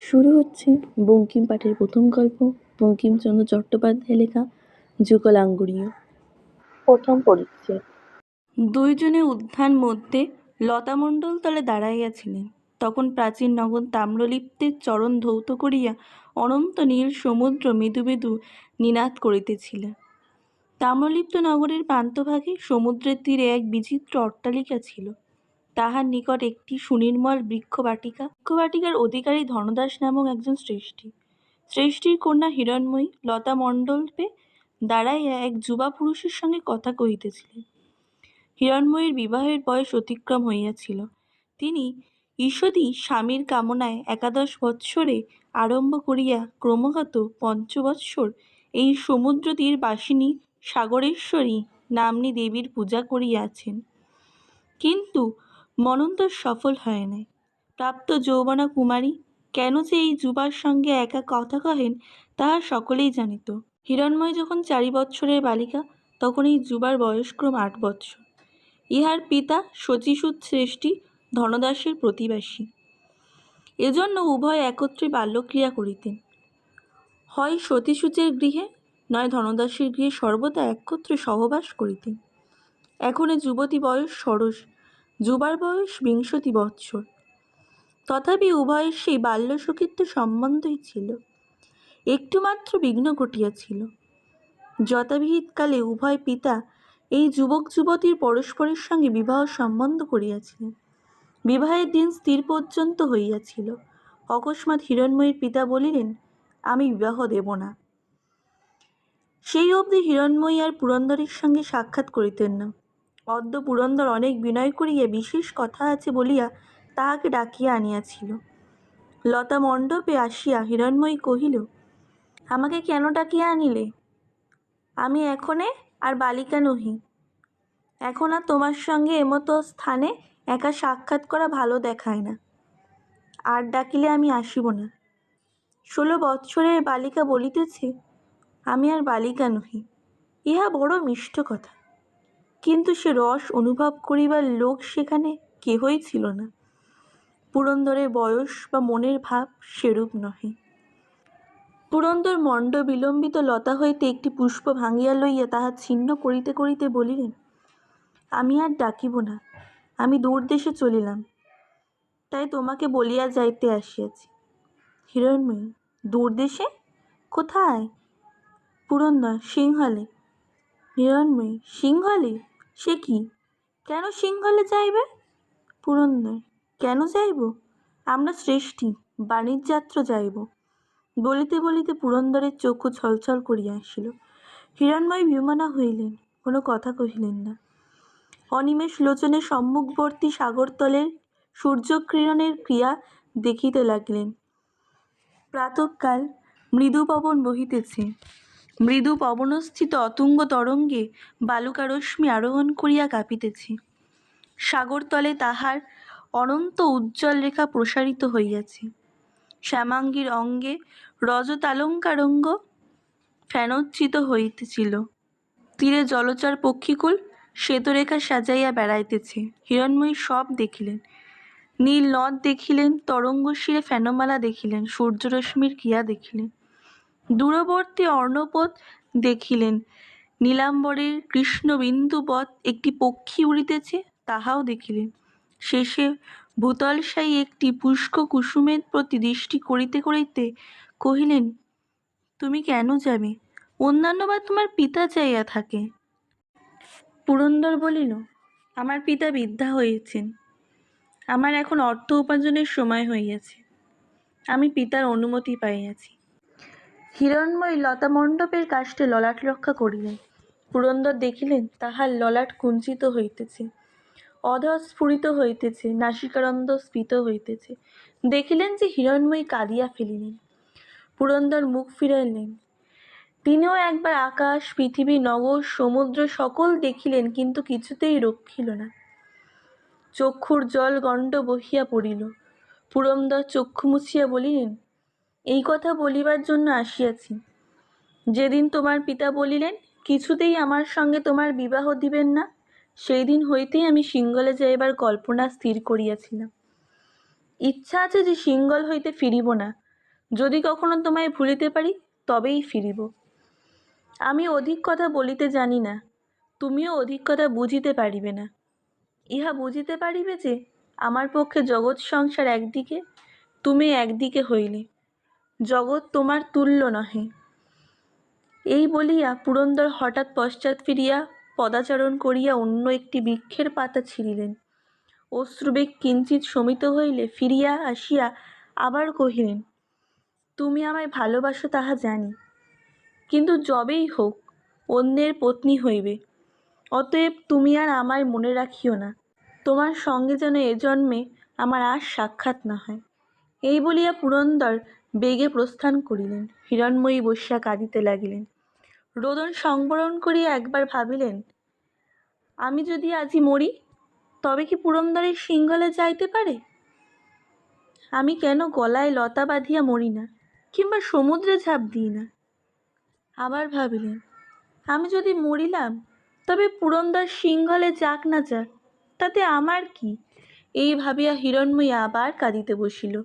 শুরু হচ্ছে বঙ্কিম পাঠের প্রথম গল্প, বঙ্কিমচন্দ্র চট্টোপাধ্যায় লেখা যুগলাঙ্গুরীয়। প্রথম পরিচ্ছেদ। দুইজনে উদ্যান মধ্যে লতামণ্ডল তলে দাঁড়াইয়াছিলেন। তখন প্রাচীন নগর তাম্রলিপ্তের চরণ ধৌত করিয়া অনন্ত নীল সমুদ্র মৃদু মৃদু নিনাদ করিতেছিল। তাম্রলিপ্ত নগরের প্রান্তভাগে সমুদ্রের তীরে এক বিচিত্র অট্টালিকা ছিল। তাহার নিকট একটি সুনির্মল বৃক্ষবাটিকার অধিকারী ধনদাস নামক একজন শ্রেষ্ঠী। শ্রেষ্ঠীর কন্যা হিরণময়ী লতা মণ্ডপে দাঁড়াইয়া এক যুবা পুরুষের সঙ্গে কথা কহিতেছিলেন। হিরণময়ীর বিবাহের বয়স অতিক্রম হইয়াছিল। তিনি ঈষদী স্বামীর কামনায় 11 বৎসরে আরম্ভ করিয়া ক্রমাগত 5 বৎসর এই সমুদ্র তীর বাসিনী সাগরেশ্বরী নাম্নী দেবীর পূজা করিয়াছেন, কিন্তু মনন্তর সফল হয় নাই। প্রাপ্ত যৌবনা কুমারী কেন যে এই যুবার সঙ্গে একা কথা কহেন তাহা সকলেই জানিত। হিরণময় যখন 4 বৎসরের বালিকা, তখন এই যুবার বয়সক্রম 8 বৎসর। ইহার পিতা শচীসূত শ্রেষ্ঠী ধনদাসের প্রতিবাসী। এজন্য উভয় একত্রে বাল্যক্রিয়া করিতেন। হয় সতীসূচের গৃহে, নয় ধনদাসের গৃহে সর্বদা একত্রে সহবাস করিতেন। এখন যুবতী বয়স ষোড়শ, যুবার বয়স 20 বৎসর। তথাপি উভয়ের সেই বাল্যসখিত্ব সম্বন্ধই ছিল। একটুমাত্র বিঘ্ন ঘটিয়াছিল। যথাবিহিতকালে উভয় পিতা এই যুবক যুবতীর পরস্পরের সঙ্গে বিবাহ সম্বন্ধ করিয়াছিলেন। বিবাহের দিন স্থির পর্যন্ত হইয়াছিল। অকস্মাৎ হিরণময়ীর পিতা বলিলেন, আমি বিবাহ দেব না। সেই অবধি হিরণময়ী আর পুরন্দরের সঙ্গে সাক্ষাৎ করিতেন না। অদ্য পুরন্দর অনেক বিনয় করিয়া বিশেষ কথা আছে বলিয়া তাহাকে ডাকিয়া আনিয়াছিল। লতা মণ্ডপে আসিয়া হিরণময়ী কহিল, আমাকে কেন ডাকিয়া আনিলে? আমি এখনে আর বালিকা নহি। এখন আর তোমার সঙ্গে এমতো স্থানে একা সাক্ষাৎ করা ভালো দেখায় না। আর ডাকিলে আমি আসিব না। 16 বৎসরের বালিকা বলিতেছে আমি আর বালিকা নহি। ইহা বড় মিষ্ট কথা, কিন্তু সে রস অনুভব করিবার লোক সেখানে কেহই ছিল না। পুরন্দরের বয়স বা মনের ভাব সেরূপ নহে। পুরন্দর মণ্ড বিলম্বিত লতা হইতে একটি পুষ্প ভাঙিয়া লইয়া তাহা ছিন্ন করিতে করিতে বলিলেন, আমি আর ডাকিব না। আমি দূর দেশে চলিলাম, তাই তোমাকে বলিয়া যাইতে আসিয়াছি। হিরণময়ী, দূর দেশে? কোথায়? পুরন্দর, সিংহলে। হিরণময়ী, সিংহলে? সে কি? কেন সিংহলে যাইবে? পুরন্দর, কেন যাইব? আমরা শ্রেষ্ঠী বাণিজ্যযাত্রা যাইব। বলিতে বলিতে পুরন্দরের চক্ষু ছলছল করিয়া আসিল। হিরণময়ী বিমনা হইলেন, কোনো কথা কহিলেন না। অনিমেষ লোচনে সম্মুখবর্তী সাগরতলের সূর্যকিরণের ক্রিয়া দেখিতে লাগিলেন। প্রাতঃকাল, মৃদু পবন বহিতেছে। মৃদু পবনস্থিত অতুঙ্গ তরঙ্গে বালুকারশ্মি আরোহণ করিয়া কাঁপিতেছে। সাগরতলে তাহার অনন্ত উজ্জ্বল রেখা প্রসারিত হইয়াছে। শ্যামাঙ্গীর অঙ্গে রজতালঙ্কারঙ্গ ফেনোজ্জিত হইতেছিল। তীরে জলচর পক্ষীকুল শ্বেতরেখা সাজাইয়া বেড়াইতেছে। হিরণময়ী সব দেখিলেন। নীল নদ দেখিলেন, তরঙ্গশিরে ফেনমালা দেখিলেন, সূর্যরশ্মির ক্রিয়া দেখিলেন, দূরবর্তী অর্ণপোত দেখিলেন, নীলাম্বরের কৃষ্ণবিন্দুবৎ একটি পক্ষী উড়িতেছে তাহাও দেখিলেন। শেষে ভূতলশায়ী একটি পুষ্প কুসুমের প্রতি দৃষ্টি করিতে করিতে কহিলেন, তুমি কেন যাবে? অন্যান্য বা তোমার পিতা যাইয়া থাকে। পুরন্দর বলিল, আমার পিতা বৃদ্ধা হইয়াছেন। আমার এখন অর্থ উপার্জনের সময় হইয়াছে। আমি পিতার অনুমতি পাইয়াছি। হিরণময়ী লতা মণ্ডপের কাষ্ঠে ললাট রক্ষা করিলেন। পুরন্দর দেখিলেন তাহার ললাট কুঞ্চিত হইতেছে, অধর স্ফুরিত হইতেছে, নাসিকারন্ধ্র স্ফীত হইতেছে। দেখিলেন যে হিরণময়ী কাঁদিয়া ফেলিলেন। পুরন্দর মুখ ফিরাইলেন। তিনিও একবার আকাশ, পৃথিবী, নগর, সমুদ্র সকল দেখিলেন, কিন্তু কিছুতেই রক্ষিল না। চক্ষুর জল গণ্ড বহিয়া পড়িল। পুরন্দর চক্ষু মুছিয়া বলিলেন, এই কথা বলিবার জন্য আসিয়াছি। যেদিন তোমার পিতা বলিলেন কিছুতেই আমার সঙ্গে তোমার বিবাহ দিবেন না, সেই দিন হইতেই আমি সিংহলে যাইবার কল্পনা স্থির করিয়াছিলাম। ইচ্ছা আছে যে সিংহল হইতে ফিরিব না, যদি কখনো তোমায় ভুলিতে পারি তবেই ফিরিব। আমি অধিক কথা বলিতে জানি না, তুমিও অধিক কথা বুঝিতে পারিবে না। ইহা বুঝিতে পারিবে যে আমার পক্ষে জগৎ সংসার একদিকে, তুমি একদিকে হইলে, জগৎ তোমার তুল্য নহে। এই বলিয়া পুরন্দর হঠাৎ পশ্চাৎ ফিরিয়া পদাচরণ করিয়া অন্য একটি বৃক্ষের পাতা ছিঁড়িলেন। অশ্রুবেগ কিঞ্চিৎ শমিত হইলে ফিরিয়া আসিয়া আবার কহিলেন, তুমি আমায় ভালোবাসো তাহা জানি, কিন্তু যবেই হোক অন্যের পত্নী হইবে, অতএব তুমি আর আমায় মনে রাখিও না। তোমার সঙ্গে যেন এ জন্মে আমার আর সাক্ষাৎ না হয়। এই বলিয়া পুরন্দর বেগে প্রস্থান করিলেন। হিরণময়ী বসিয়া কাঁদিতে লাগিলেন। রোদন সংবরণ করিয়া একবার ভাবিলেন, আমি যদি আজি মরি তবে কি পুরন্দরের সিংহলে যাইতে পারে? আমি কেন গলায় লতা বাঁধিয়া মরি না, কিংবা সমুদ্রে ঝাঁপ দিই না? আবার ভাবিলেন, আমি যদি মরিলাম তবে পুরন্দর সিংহলে যাক না যাক, তাতে আমার কি? এই ভাবিয়া হিরণময়ী আবার কাঁদিতে বসিল।